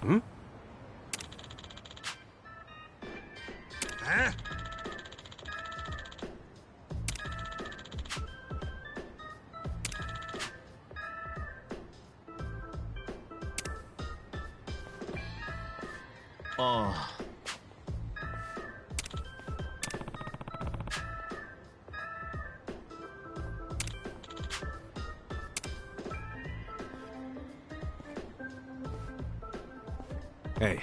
ん？ああ。Hey.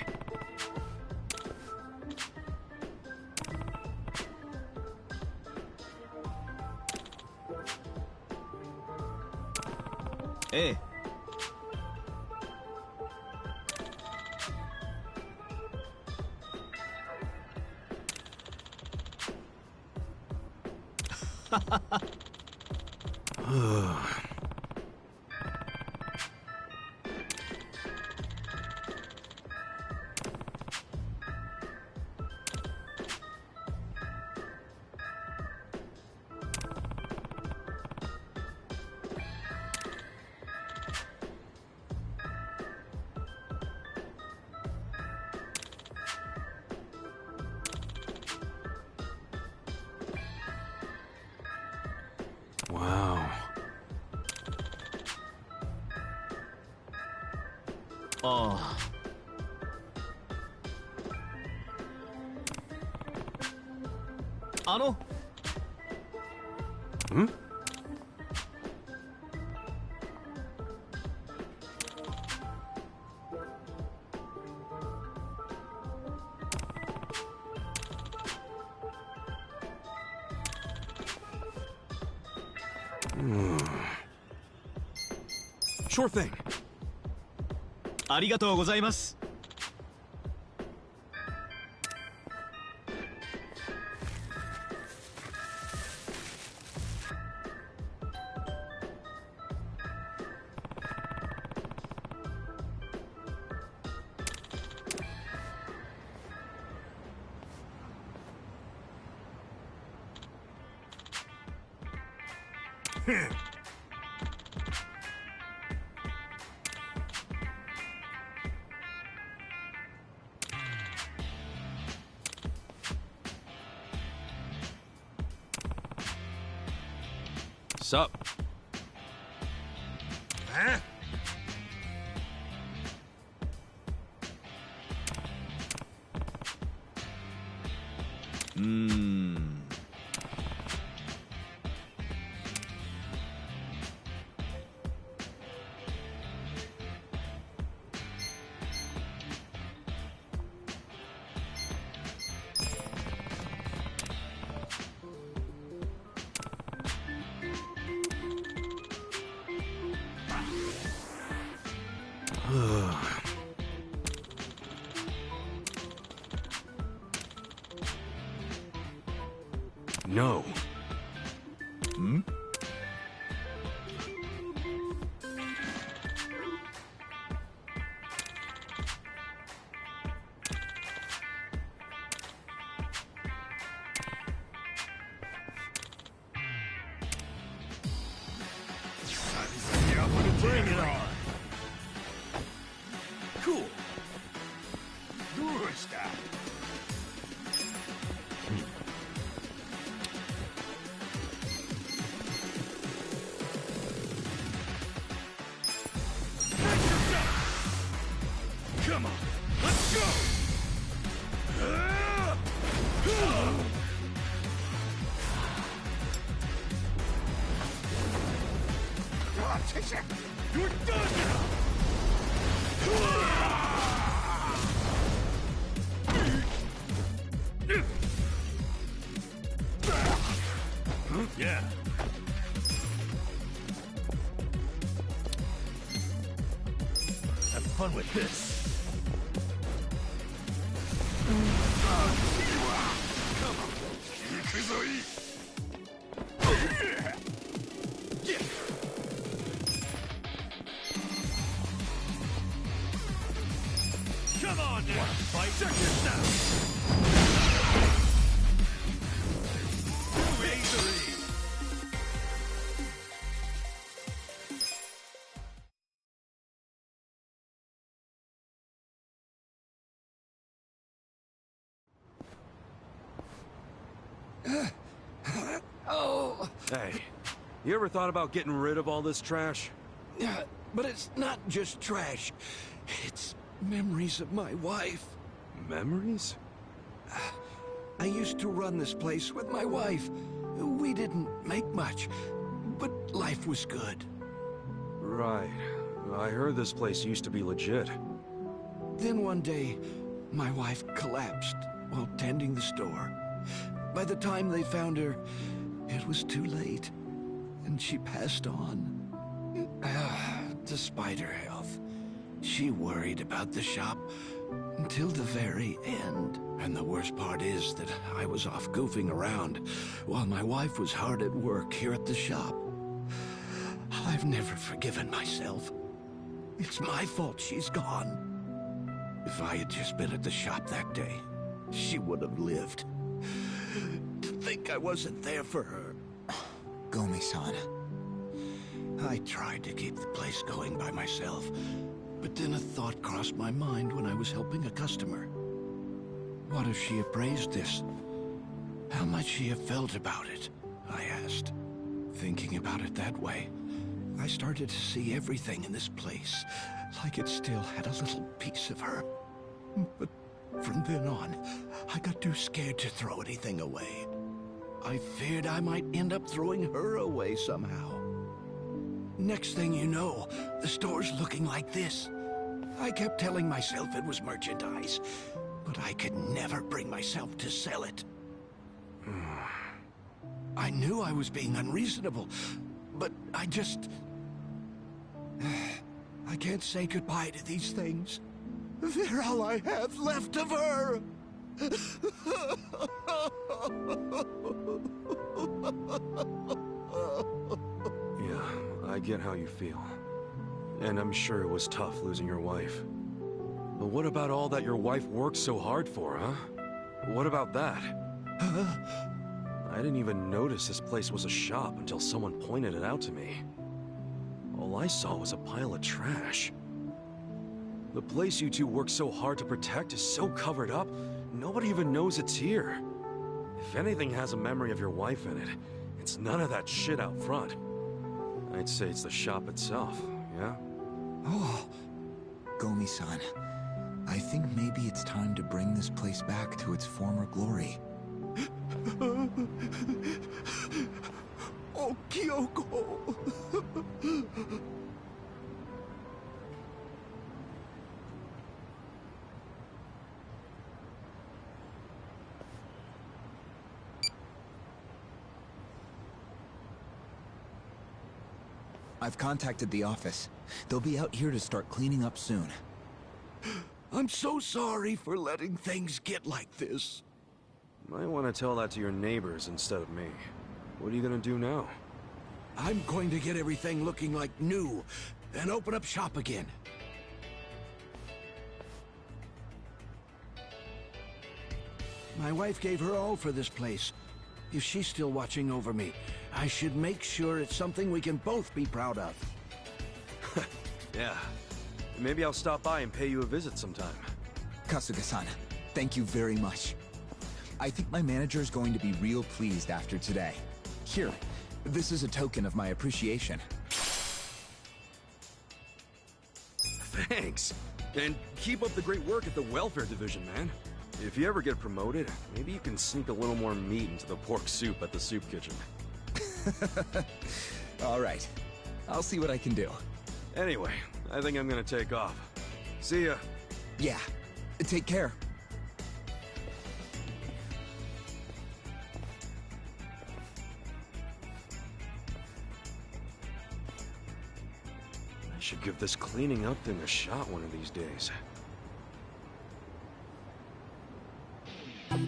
Hey. Wow. ああ。ん？Sure thing. ありがとうございます。Sup? No. Bring it on. Cool. どうした？Come on, let's go! You're done now! Yeah. Have fun with this. Come on. Come on now. Fight. Check this out. Too easily. Oh, Hey, you ever thought about getting rid of all this trash? but it's not just trash. It's memories of my wife. Memories? I used to run this place with my wife. We didn't make much, but life was good. Right. I heard this place used to be legit. Then one day, my wife collapsed while tending the store. By the time they found her, it was too late, and she passed on. Despite her health, she worried about the shop until the very end. And the worst part is that I was off goofing around while my wife was hard at work here at the shop. I've never forgiven myself. It's my fault she's gone. If I had just been at the shop that day, she would have lived. To think I wasn't there for her. Gomi-san. I tried to keep the place going by myself, but then a thought crossed my mind when I was helping a customer. What if she appraised this? How might she have felt about it? I asked. Thinking about it that way, I started to see everything in this place like it still had a little piece of her. But from then on, I got too scared to throw anything away. I feared I might end up throwing her away somehow. Next thing you know, the store's looking like this. I kept telling myself it was merchandise, but I could never bring myself to sell it. I knew I was being unreasonable, but I just... I can't say goodbye to these things. They're all I have left of her! Yeah, I get how you feel. And I'm sure it was tough losing your wife. But what about all that your wife worked so hard for, huh? What about that? I didn't even notice this place was a shop until someone pointed it out to me. All I saw was a pile of trash. The place you two worked so hard to protect is so covered up, nobody even knows it's here. If anything has a memory of your wife in it, it's none of that shit out front. I'd say it's the shop itself, yeah? Oh, Gomi-san. I think maybe it's time to bring this place back to its former glory. Oh, Kyoko! I've contacted the office. They'll be out here to start cleaning up soon. I'm so sorry for letting things get like this. Might want to tell that to your neighbors instead of me. What are you gonna do now? I'm going to get everything looking like new and open up shop again. My wife gave her all for this place. If she's still watching over me, I should make sure it's something we can both be proud of. Yeah. Maybe I'll stop by and pay you a visit sometime. Kasuga-san, thank you very much. I think my manager is going to be real pleased after today. Here, this is a token of my appreciation. Thanks. And keep up the great work at the welfare division, man. If you ever get promoted, maybe you can sneak a little more meat into the pork soup at the soup kitchen. All right. I'll see what I can do. Anyway, I think I'm gonna take off. See ya. Yeah. Take care. I should give this cleaning up thing a shot one of these days. Hey,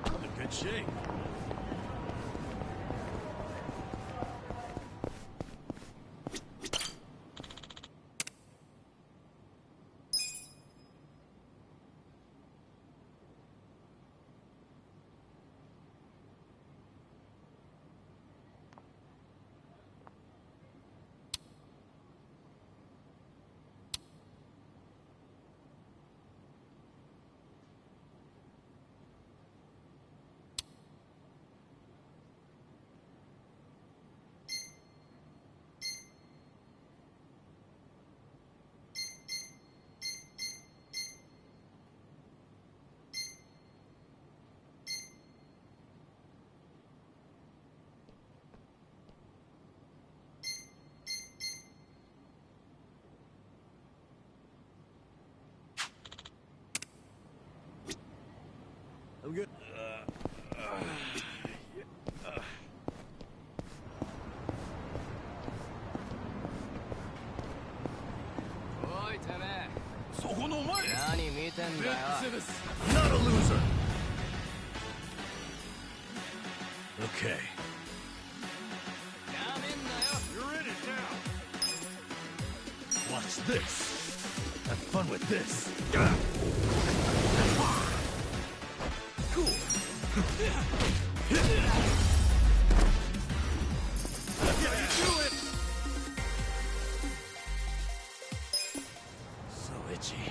I'm in good shape. I'm good. Not a loser. Okay. You're in it now. Watch this. Have fun with this. Cool. Yeah, you do it. So itchy.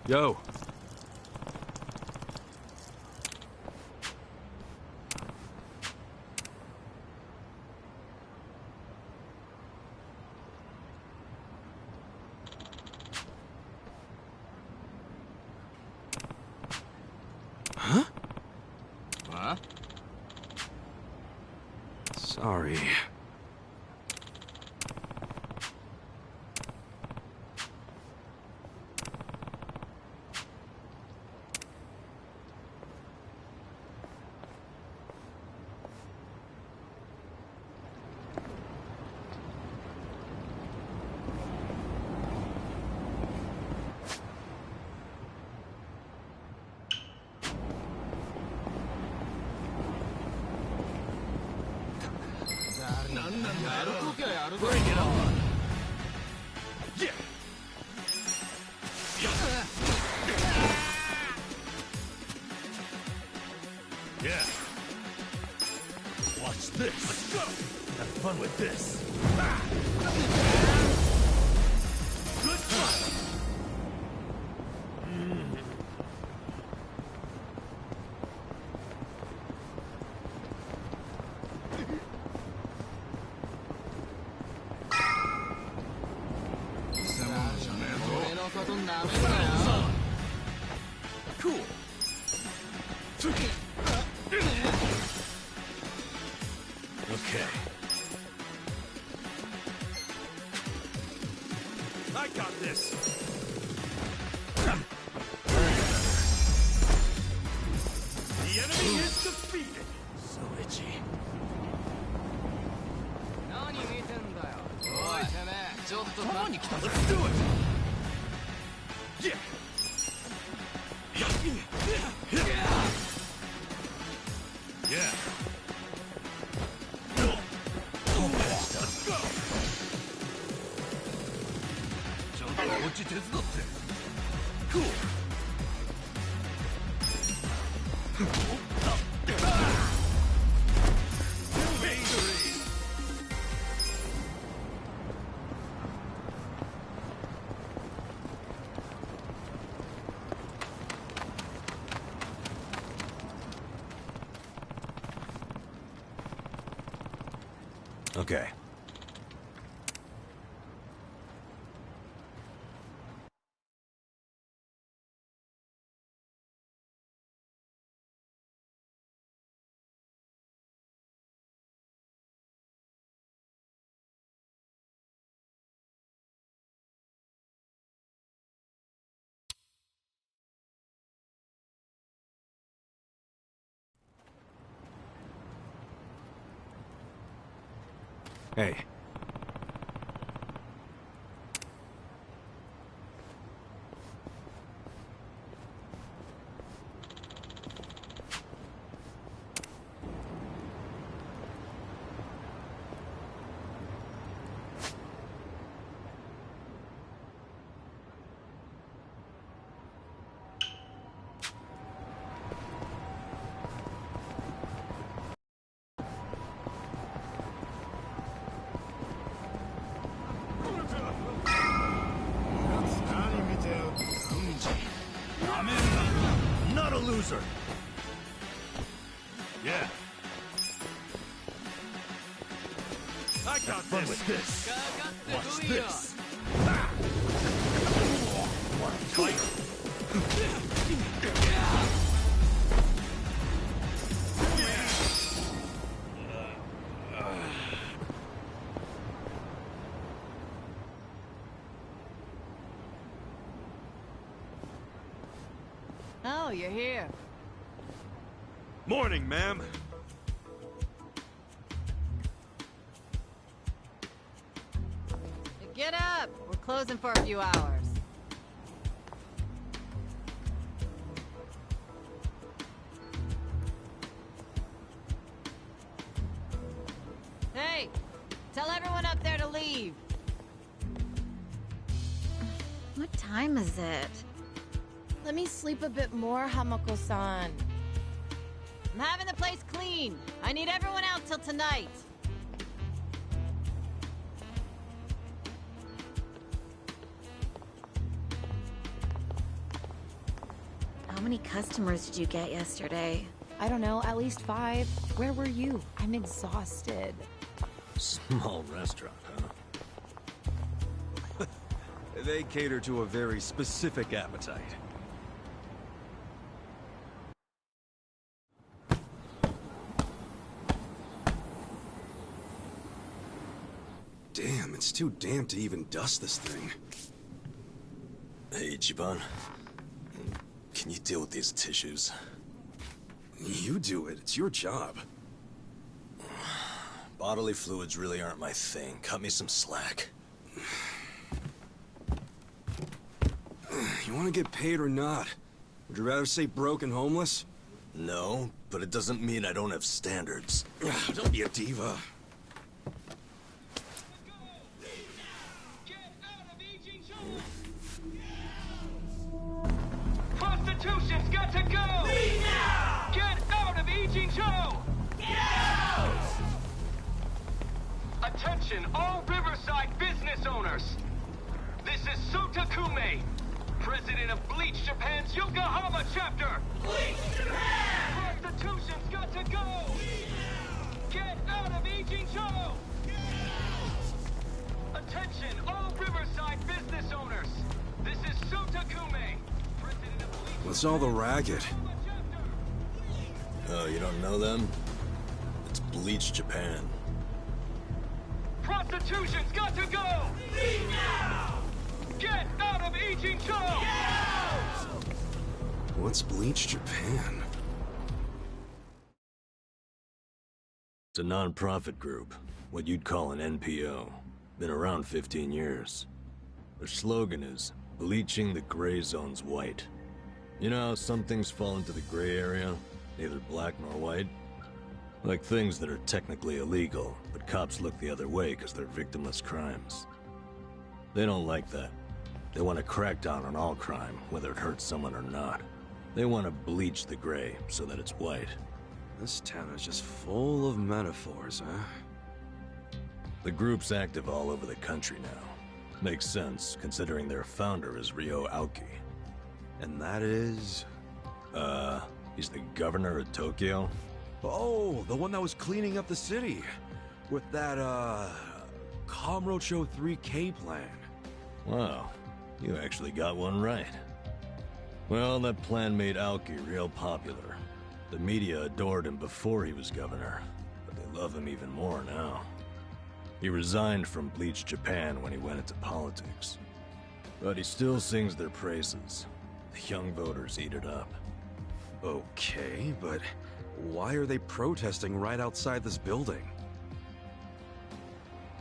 Yo. Huh? Huh? Sorry. Bring it on. Yeah. Yeah. Watch this. Let's go. Have fun with this. Good fight. Cool. Okay. I got this. The enemy is defeated. So itchy. Let's do it. Yeah. Yeah. Let's go. Cool. Victory. Okay. Hey. loser. Yeah. I got fun with this. Watch this. Want to fight? Oh, you're here. Morning, ma'am. Get up! We're closing for a few hours. Hey! Tell everyone up there to leave. What time is it? Let me sleep a bit more, Hamako-san. I'm having the place clean. I need everyone out till tonight. How many customers did you get yesterday? I don't know, at least 5. Where were you? I'm exhausted. Small restaurant, huh? They cater to a very specific appetite. Damn, it's too damp to even dust this thing. Hey, Ichiban. Can you deal with these tissues? You do it. It's your job. Bodily fluids really aren't my thing. Cut me some slack. You want to get paid or not? Would you rather say broke and homeless? No, but it doesn't mean I don't have standards. Don't be a diva. Prostitution's got to go! Leave now! Get out of Ijincho! Get out! Attention, all Riverside business owners! This is Sotakume, president of Bleach Japan's Yokohama chapter! Bleach Japan! Prostitution's got to go! Get out of Ijincho! Attention, all Riverside business owners! This is Sotakume, president of Bleach... What's all the racket? Oh, you don't know them? It's Bleach Japan. Prostitution's got to go! Leave now! Get out of Ijincho! What's Bleach Japan? It's a non-profit group, what you'd call an NPO. Been around 15 years. Their slogan is, bleaching the gray zones white. You know how some things fall into the gray area, neither black nor white? Like things that are technically illegal, but cops look the other way because they're victimless crimes. They don't like that. They want to crack down on all crime, whether it hurts someone or not. They want to bleach the gray so that it's white. This town is just full of metaphors, huh? The group's active all over the country now. Makes sense, considering their founder is Ryo Aoki. And that is... He's the governor of Tokyo? Oh, the one that was cleaning up the city. With that, Kamurocho 3K plan. Wow, you actually got one right. Well, that plan made Aoki real popular. The media adored him before he was governor, but they love him even more now. He resigned from Bleach Japan when he went into politics. But he still sings their praises. The young voters eat it up. Okay, but why are they protesting right outside this building?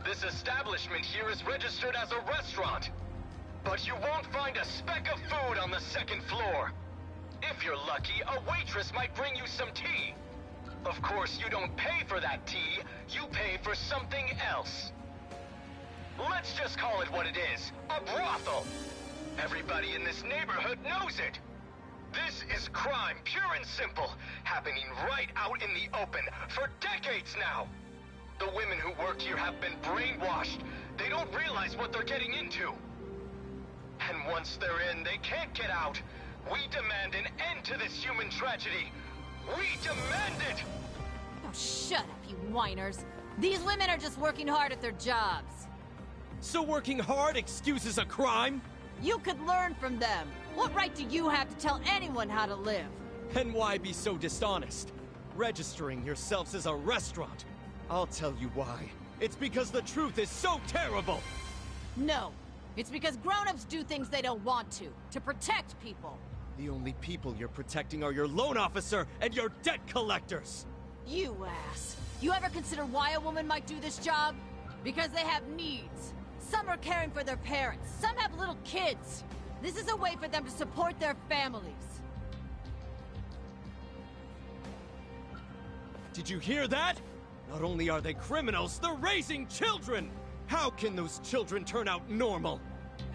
This establishment here is registered as a restaurant, but you won't find a speck of food on the second floor. If you're lucky, a waitress might bring you some tea. Of course, you don't pay for that tea, you pay for something else. Let's just call it what it is, a brothel. Everybody in this neighborhood knows it. This is crime, pure and simple, happening right out in the open for decades now. The women who work here have been brainwashed. They don't realize what they're getting into. And once they're in, they can't get out. We demand an end to to this human tragedy. We demand it! Oh, shut up, you whiners. These women are just working hard at their jobs. So working hard excuses a crime? You could learn from them. What right do you have to tell anyone how to live? And why be so dishonest? Registering yourselves as a restaurant. I'll tell you why. It's because the truth is so terrible! No. It's because grown-ups do things they don't want to protect people. The only people you're protecting are your loan officer and your debt collectors! You ass. You ever consider why a woman might do this job? Because they have needs. Some are caring for their parents. Some have little kids. This is a way for them to support their families. Did you hear that? Not only are they criminals, they're raising children! How can those children turn out normal?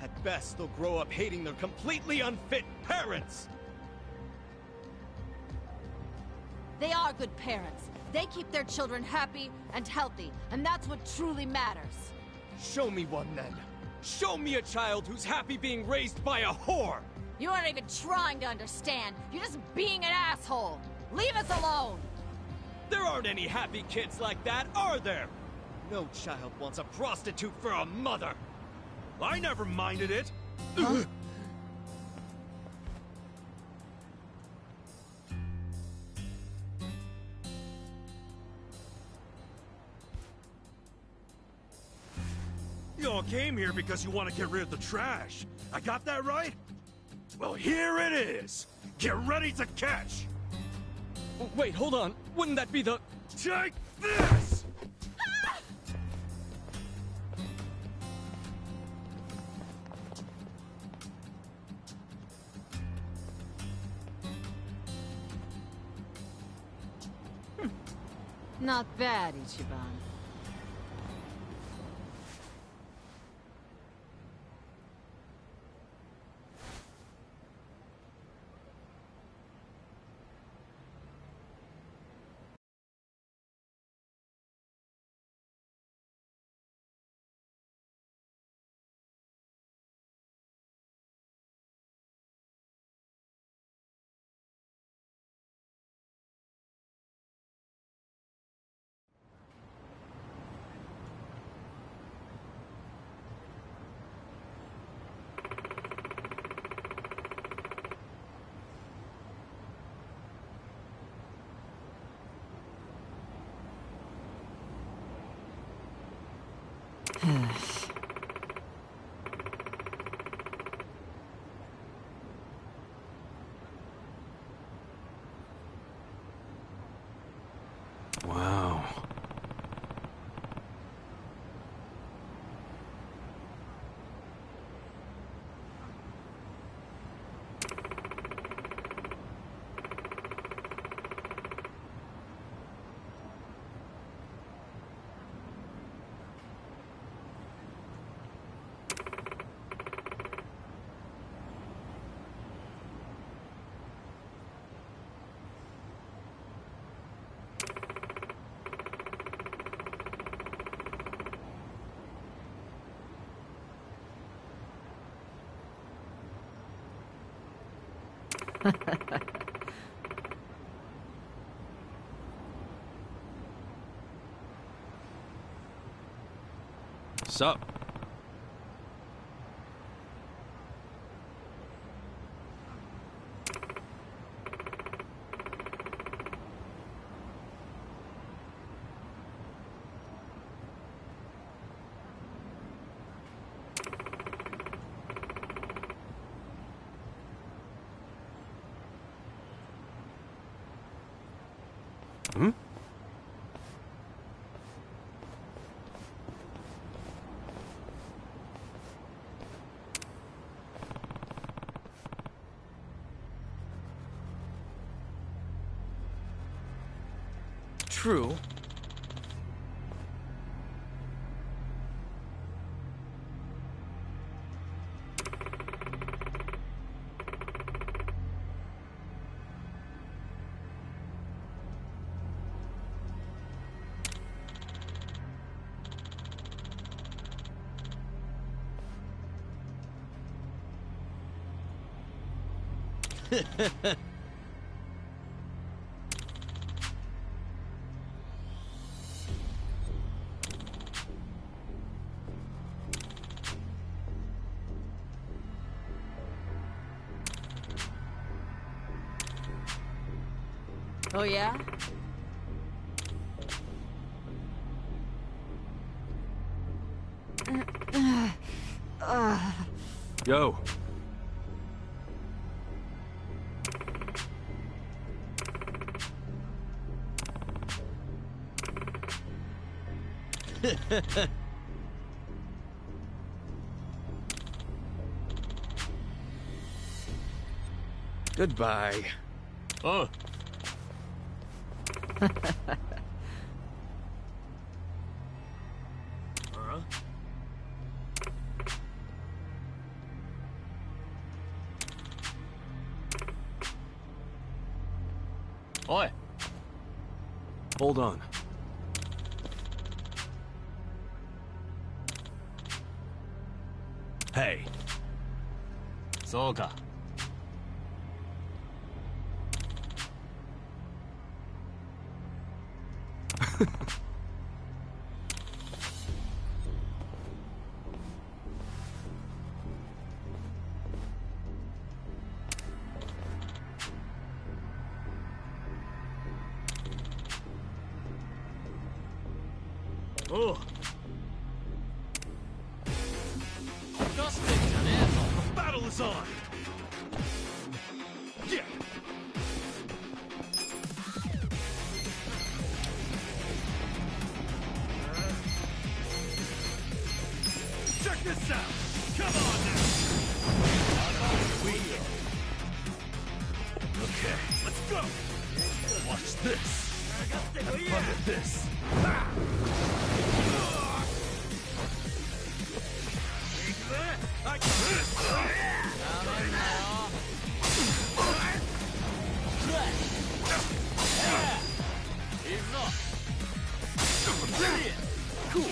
At best, they'll grow up hating their completely unfit parents! They are good parents. They keep their children happy and healthy, and that's what truly matters. Show me one, then. Show me a child who's happy being raised by a whore! You aren't even trying to understand. You're just being an asshole. Leave us alone! There aren't any happy kids like that, are there? No child wants a prostitute for a mother! I never minded it! You all came here because you want to get rid of the trash. I got that right? Well, here it is! Get ready to catch! Wait, hold on. Wouldn't that be the... Take this! Not bad, Ichiban. Wow. Sup? Hmm? True. Oh, yeah? Yo. Goodbye. Oh. Oi. Hold on. Hey, そうか。おう。出してんじゃねえぞ。Battle is on! Yeah! Check this out! Come on now! okay, Let's go! watch this. Have fun with this. I got this! Cool.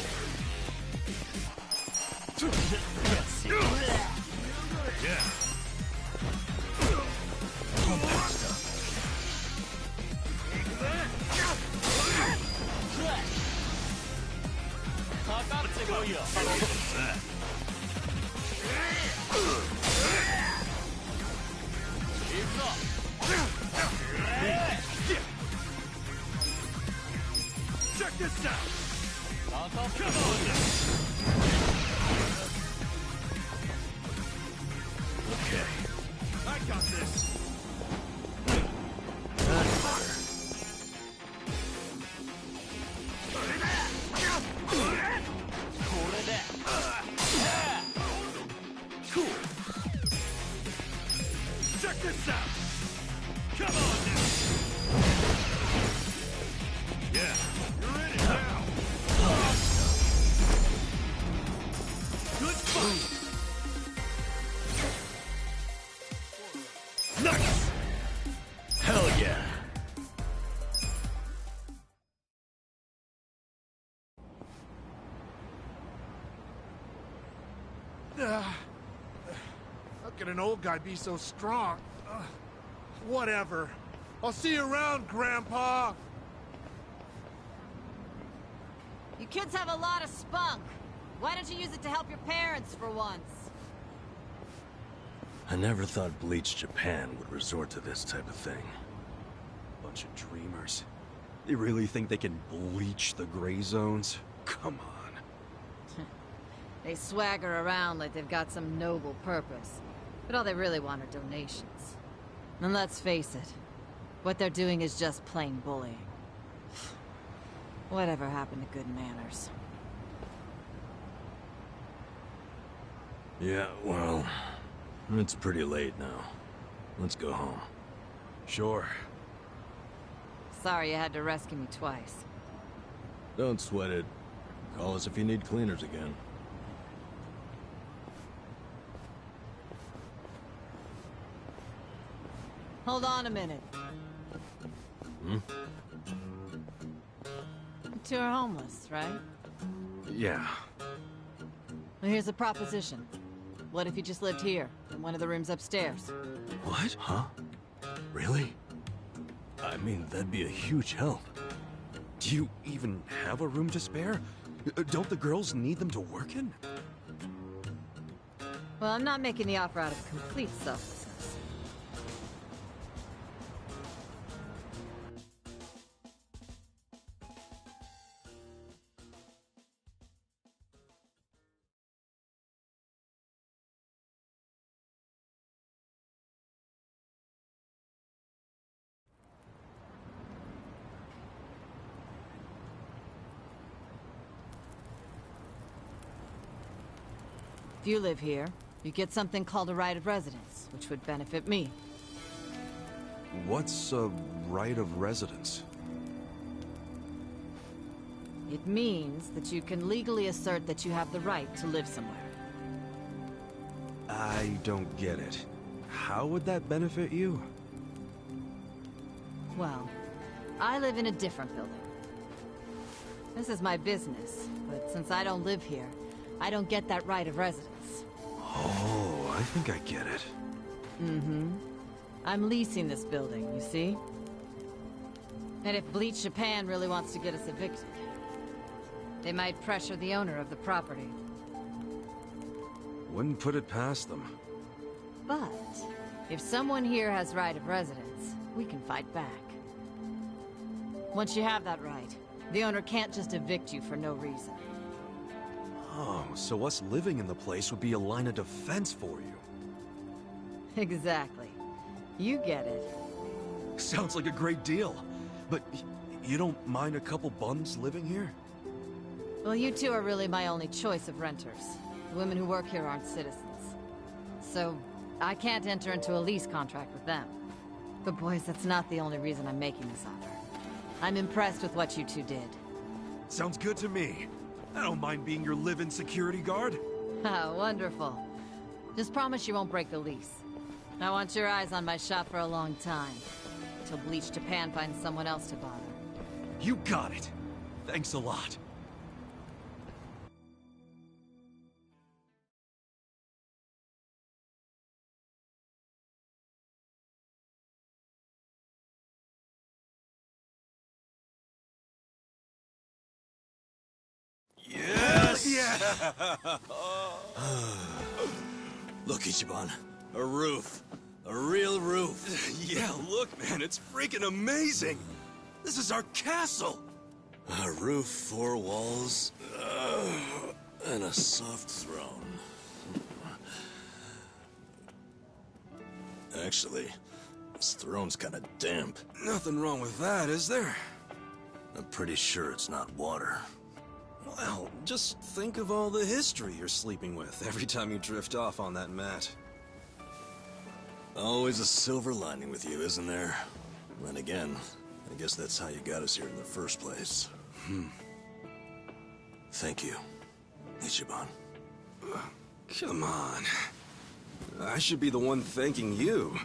Yeah. Check this out! Come on now! Okay. I got this! Cool. Check this out! Come on now! Yeah. You're in it now! Good fight! Nice. Hell yeah. How can an old guy be so strong? Whatever. I'll see you around, Grandpa! You kids have a lot of spunk. Why don't you use it to help your parents for once? I never thought Bleach Japan would resort to this type of thing. Bunch of dreamers. They really think they can bleach the gray zones? Come on. They swagger around like they've got some noble purpose. But all they really want are donations. And let's face it, what they're doing is just plain bullying. Whatever happened to good manners? Yeah, well, it's pretty late now. Let's go home. Sure. Sorry you had to rescue me twice. Don't sweat it. Call us if you need cleaners again. Hold on a minute. Hmm? You two are homeless, right? Yeah. Well, here's a proposition. What if you just lived here, in one of the rooms upstairs? What? Huh? Really? I mean, that'd be a huge help. Do you even have a room to spare? Don't the girls need them to work in? Well, I'm not making the offer out of complete selflessness. If you live here, you get something called a right of residence, which would benefit me. What's a right of residence? It means that you can legally assert that you have the right to live somewhere. I don't get it. How would that benefit you? Well, I live in a different building. This is my business, but since I don't live here, I don't get that right of residence. Oh, I think I get it. Mm-hmm. I'm leasing this building, you see? And if Bleach Japan really wants to get us evicted, they might pressure the owner of the property. Wouldn't put it past them. But if someone here has right of residence, we can fight back. Once you have that right, the owner can't just evict you for no reason. Oh, so us living in the place would be a line of defense for you. Exactly. You get it. Sounds like a great deal. But you don't mind a couple bums living here? Well, you two are really my only choice of renters. The women who work here aren't citizens. So, I can't enter into a lease contract with them. But boys, that's not the only reason I'm making this offer. I'm impressed with what you two did. Sounds good to me. I don't mind being your live-in security guard. Ah, wonderful. Just promise you won't break the lease. I want your eyes on my shop for a long time. Till Bleach Japan finds someone else to bother. You got it. Thanks a lot. Yes! Yeah! Look, Ichiban. A roof. A real roof. Yeah, look, man, it's freaking amazing! This is our castle! A roof, 4 walls, and a soft throne. Actually, this throne's kinda damp. Nothing wrong with that, is there? I'm pretty sure it's not water. Well, just think of all the history you're sleeping with every time you drift off on that mat. Always a silver lining with you, isn't there? Then again, I guess that's how you got us here in the first place. Thank you, Ichiban. Come on. I should be the one thanking you.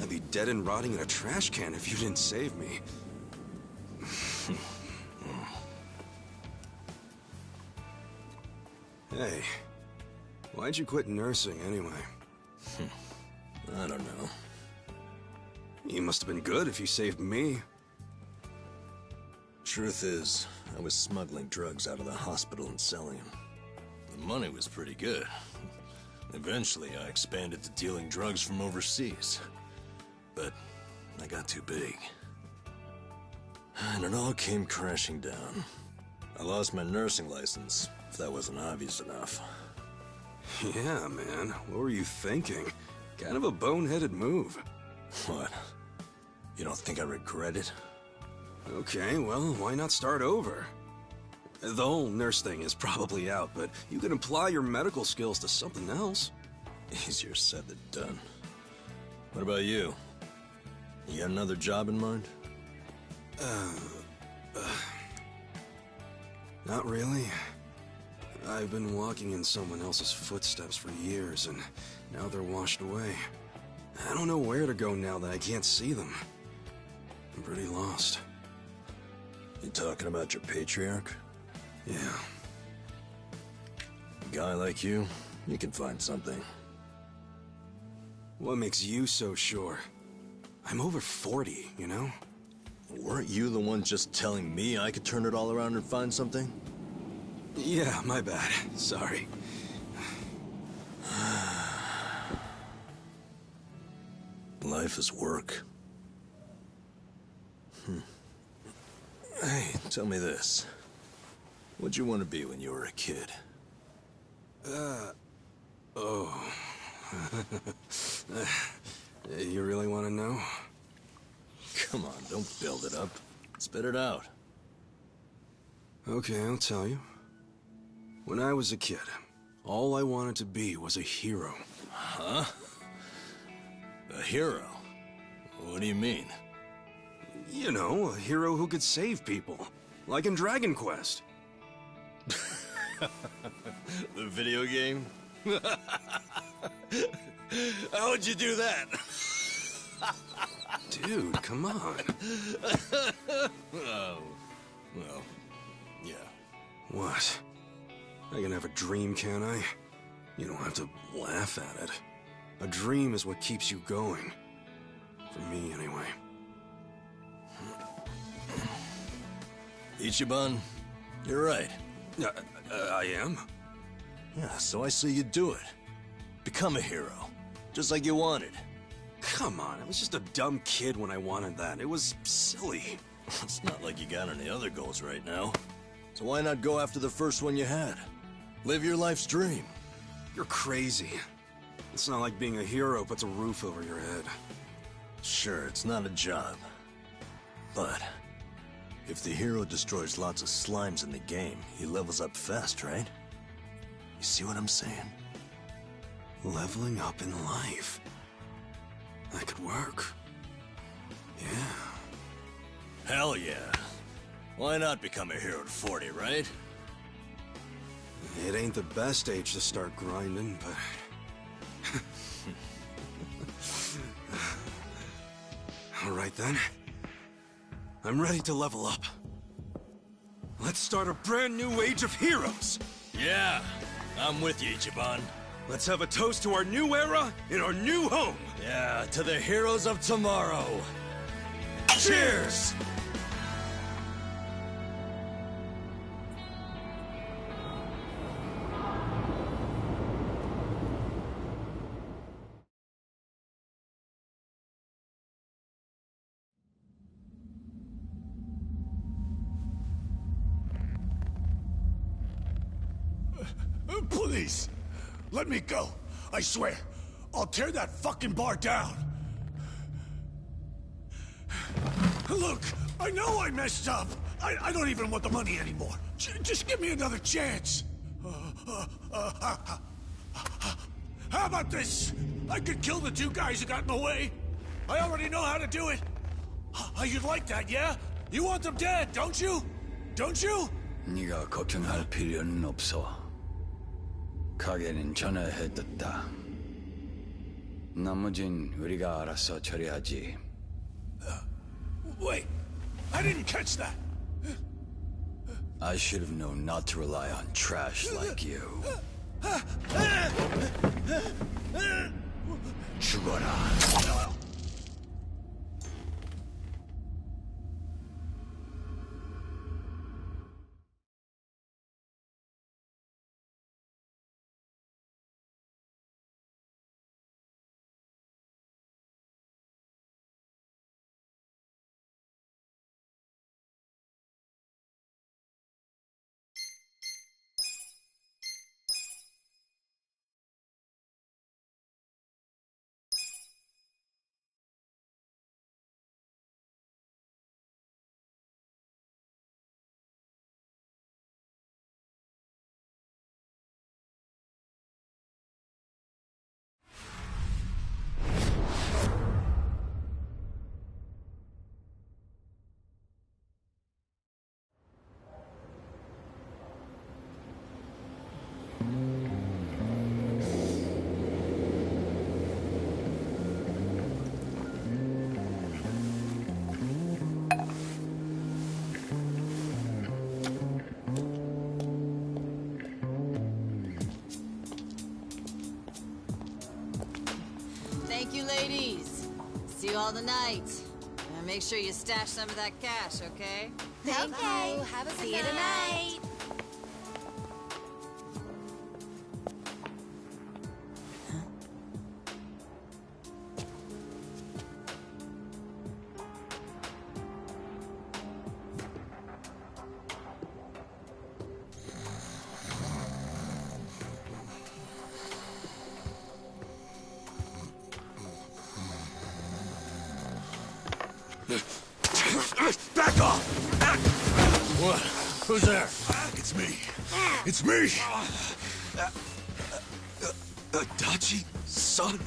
I'd be dead and rotting in a trash can if you didn't save me. Hey, why'd you quit nursing anyway? I don't know. You must have been good if you saved me. Truth is, I was smuggling drugs out of the hospital and selling them. The money was pretty good. Eventually, I expanded to dealing drugs from overseas. But I got too big. And it all came crashing down. I lost my nursing license, if that wasn't obvious enough. Yeah, man. What were you thinking? Kind of a boneheaded move. What? You don't think I regret it? Okay, well, why not start over? The whole nurse thing is probably out, but you can apply your medical skills to something else. Easier said than done. What about you? You got another job in mind? Not really. I've been walking in someone else's footsteps for years, and now they're washed away. I don't know where to go now that I can't see them. I'm pretty lost. You talking about your patriarch? Yeah. A guy like you can find something. What makes you so sure? I'm over 40, you know? Weren't you the one just telling me I could turn it all around and find something? Yeah, my bad. Sorry. Life is work. Hey, tell me this. What'd you want to be when you were a kid? Oh. You really want to know? Come on, don't build it up. Spit it out. Okay, I'll tell you. When I was a kid, All I wanted to be was a hero. Huh? A hero? What do you mean? You know, a hero who could save people. Like in Dragon Quest. The video game? How'd you do that? Dude, come on. Oh, well, yeah. What? I can have a dream, can I? You don't have to laugh at it. A dream is what keeps you going. For me, anyway. Ichiban, you're right. I am? Yeah, so I say you do it. Become a hero. Just like you wanted. Come on, I was just a dumb kid when I wanted that. It was silly. It's not like you got any other goals right now. So why not go after the first one you had? Live your life's dream. You're crazy. It's not like being a hero puts a roof over your head. Sure, it's not a job. But if the hero destroys lots of slimes in the game, he levels up fast, right? You see what I'm saying? Leveling up in life. That could work. Yeah. Hell yeah. Why not become a hero at 40, right? It ain't the best age to start grinding, but... Alright then. I'm ready to level up. Let's start a brand new age of heroes! Yeah, I'm with you, Ichiban. Let's have a toast to our new era in our new home! Yeah, to the heroes of tomorrow. Cheers! Please, let me go. I swear, I'll tear that fucking bar down. Look, I know I messed up. I don't even want the money anymore. Just give me another chance. How about this? I could kill the two guys who got in the way. I already know how to do it. You'd like that, yeah? You want them dead, don't you? Don't you? 네가 걱정할 필요는 없어. 가게는 전화해뒀다. 나머진 우리가 알아서 처리하지. Wait, I didn't catch that. I should have known not to rely on trash like you. 죽어라. Thank you, ladies. See you all tonight. And make sure you stash some of that cash, okay? Thank you. Have a good night. See you tonight. Back off! What? Who's there? It's me. It's me! Adachi-san?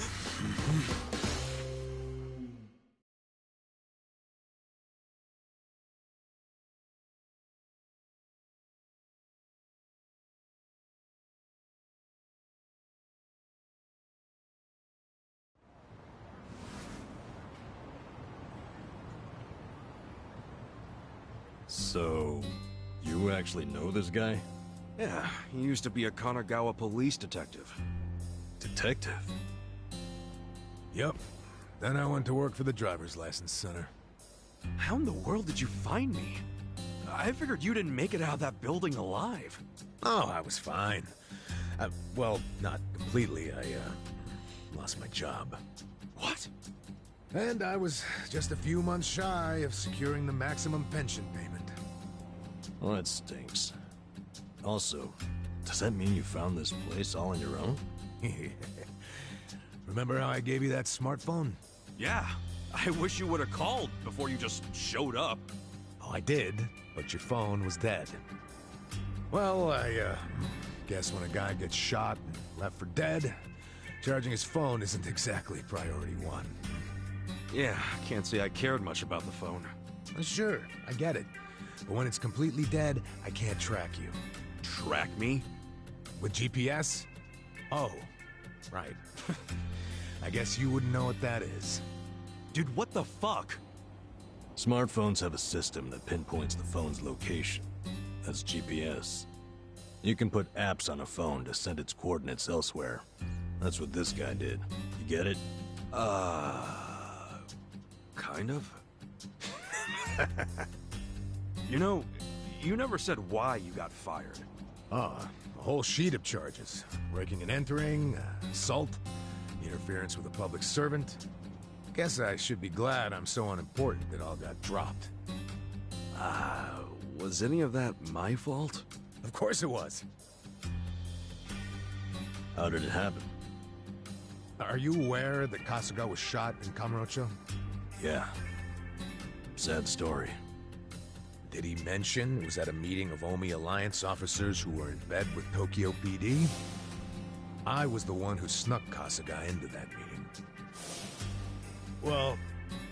So, you actually know this guy? Yeah, he used to be a Kanagawa police detective. Detective? Yep. Then I went to work for the driver's license center. How in the world did you find me? I figured you didn't make it out of that building alive. Oh, I was fine. Well, not completely. I lost my job. What? And I was just a few months shy of securing the maximum pension payment. Well, that stinks. Also, does that mean you found this place all on your own? Remember how I gave you that smartphone? Yeah. I wish you would have called before you just showed up. Oh, I did, but your phone was dead. Well, I guess when a guy gets shot and left for dead, charging his phone isn't exactly priority one. Yeah, can't say I cared much about the phone. Sure, I get it. But when it's completely dead, I can't track you. Track me? With GPS? Oh, right. I guess you wouldn't know what that is. Dude, what the fuck? Smartphones have a system that pinpoints the phone's location. That's GPS. You can put apps on a phone to send its coordinates elsewhere. That's what this guy did. You get it? Kind of. You know, you never said why you got fired. A whole sheet of charges. Breaking and entering, assault, interference with a public servant. Guess I should be glad I'm so unimportant it all got dropped. Was any of that my fault? Of course it was. How did it happen? Are you aware that Kasuga was shot in Kamurocho? Yeah. Sad story. Did he mention it was at a meeting of Omi Alliance officers who were in bed with Tokyo PD? I was the one who snuck Kasuga into that meeting. Well,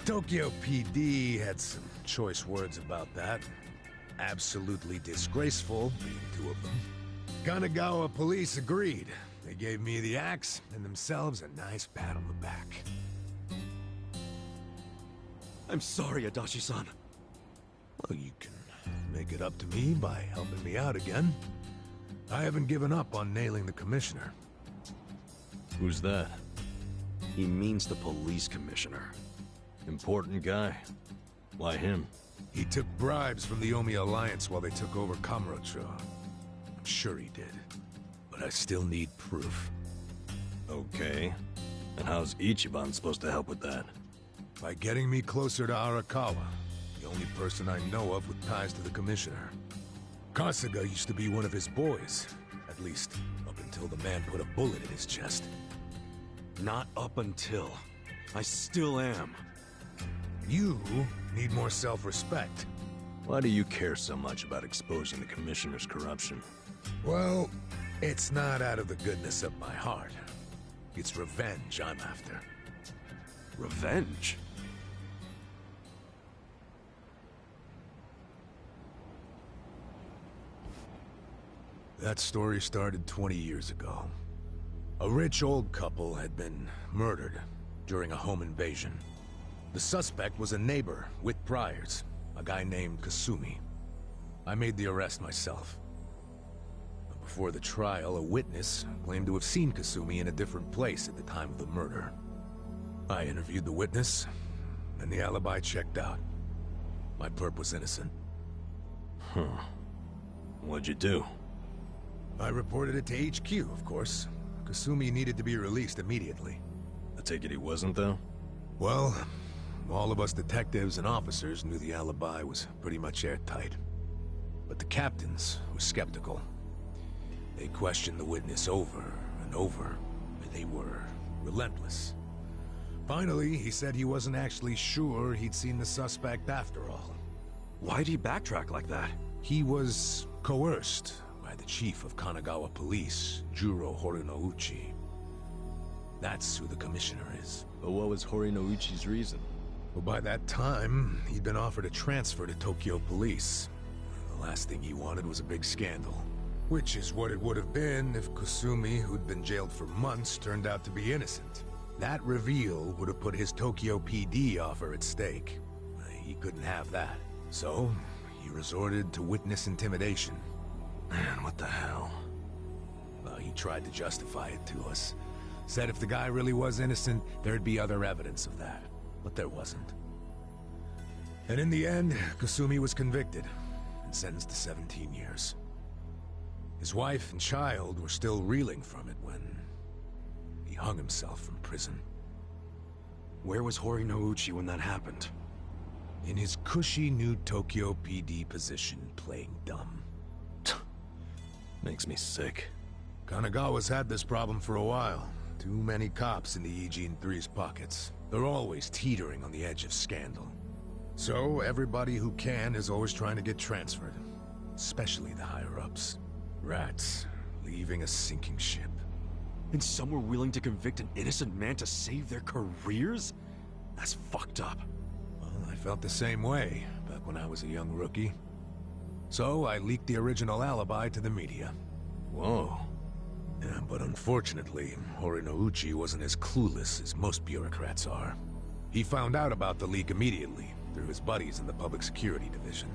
Tokyo PD had some choice words about that. Absolutely disgraceful, being two of them. Kanagawa police agreed. They gave me the axe and themselves a nice pat on the back. I'm sorry, Adachi-san. Well, you can make it up to me by helping me out again. I haven't given up on nailing the commissioner. Who's that? He means the police commissioner. Important guy. Why him? He took bribes from the Omi Alliance while they took over Kamurocho. I'm sure he did. But I still need proof. Okay. And how's Ichiban supposed to help with that? By getting me closer to Arakawa, the only person I know of with ties to the commissioner. Kasuga used to be one of his boys. At least, up until the man put a bullet in his chest. Not up until. I still am. You need more self-respect. Why do you care so much about exposing the commissioner's corruption? Well, it's not out of the goodness of my heart. It's revenge I'm after. Revenge? That story started 20 years ago. A rich old couple had been murdered during a home invasion. The suspect was a neighbor with priors, a guy named Kasumi. I made the arrest myself. Before the trial, a witness claimed to have seen Kasumi in a different place at the time of the murder. I interviewed the witness, and the alibi checked out. My perp was innocent. Huh. What'd you do? I reported it to HQ, of course. Kasumi needed to be released immediately. I take it he wasn't, though? Well, all of us detectives and officers knew the alibi was pretty much airtight. But the captains were skeptical. They questioned the witness over and over, and they were relentless. Finally, he said he wasn't actually sure he'd seen the suspect after all. Why'd he backtrack like that? He was coerced by the chief of Kanagawa Police, Juro Horunouchi. That's who the commissioner is. But what was Horinouchi's reason? Well, by that time, he'd been offered a transfer to Tokyo Police. The last thing he wanted was a big scandal. Which is what it would have been if Kusumi, who'd been jailed for months, turned out to be innocent. That reveal would have put his Tokyo PD offer at stake. He couldn't have that. So, he resorted to witness intimidation. Man, what the hell? Well, he tried to justify it to us. Said if the guy really was innocent, there'd be other evidence of that. But there wasn't. And in the end, Kusumi was convicted and sentenced to 17 years. His wife and child were still reeling from it when he hung himself from prison. Where was Horinouchi when that happened? In his cushy new Tokyo PD position, playing dumb. Makes me sick. Kanagawa's had this problem for a while. Too many cops in the Eugene 3's pockets. They're always teetering on the edge of scandal. So everybody who can is always trying to get transferred. Especially the higher-ups. Rats, leaving a sinking ship. And some were willing to convict an innocent man to save their careers? That's fucked up. Well, I felt the same way back when I was a young rookie. So I leaked the original alibi to the media. Whoa. Yeah, but unfortunately, Horinouchi wasn't as clueless as most bureaucrats are. He found out about the leak immediately, through his buddies in the Public Security Division.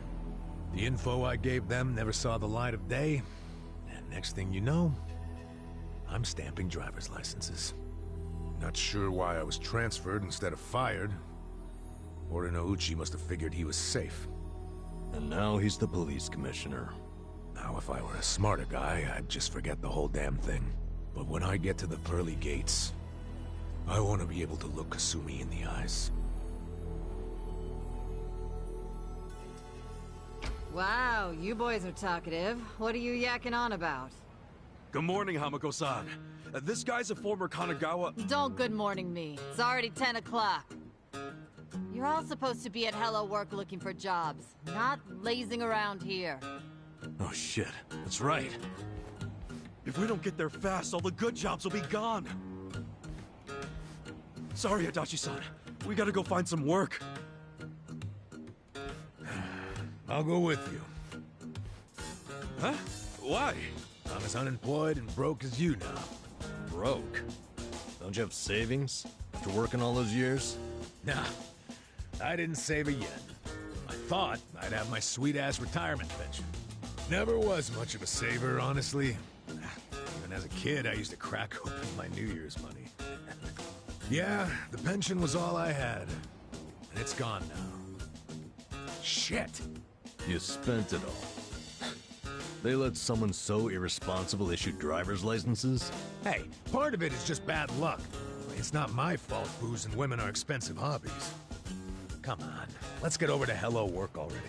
The info I gave them never saw the light of day, and next thing you know, I'm stamping driver's licenses. Not sure why I was transferred instead of fired. Horinouchi must have figured he was safe. And now he's the police commissioner. Now, if I were a smarter guy, I'd just forget the whole damn thing. But when I get to the pearly gates, I want to be able to look Kasumi in the eyes. Wow, you boys are talkative. What are you yakking on about? Good morning, Hamako-san. This guy's a former Kanagawa... Don't good morning me. It's already 10 o'clock. You're all supposed to be at Hello Work looking for jobs, not lazing around here. Oh shit, that's right. If we don't get there fast, all the good jobs will be gone. Sorry, Adachi-san. We gotta go find some work. I'll go with you. Huh? Why? I'm as unemployed and broke as you now. Broke? Don't you have savings after working all those years? Nah, I didn't save a yen. I thought I'd have my sweet-ass retirement pension. Never was much of a saver, honestly. Even as a kid, I used to crack open my New Year's money. Yeah, the pension was all I had. And it's gone now. Shit! You spent it all. They let someone so irresponsible issue driver's licenses? Hey, part of it is just bad luck. It's not my fault booze and women are expensive hobbies. Come on, let's get over to Hello Work already.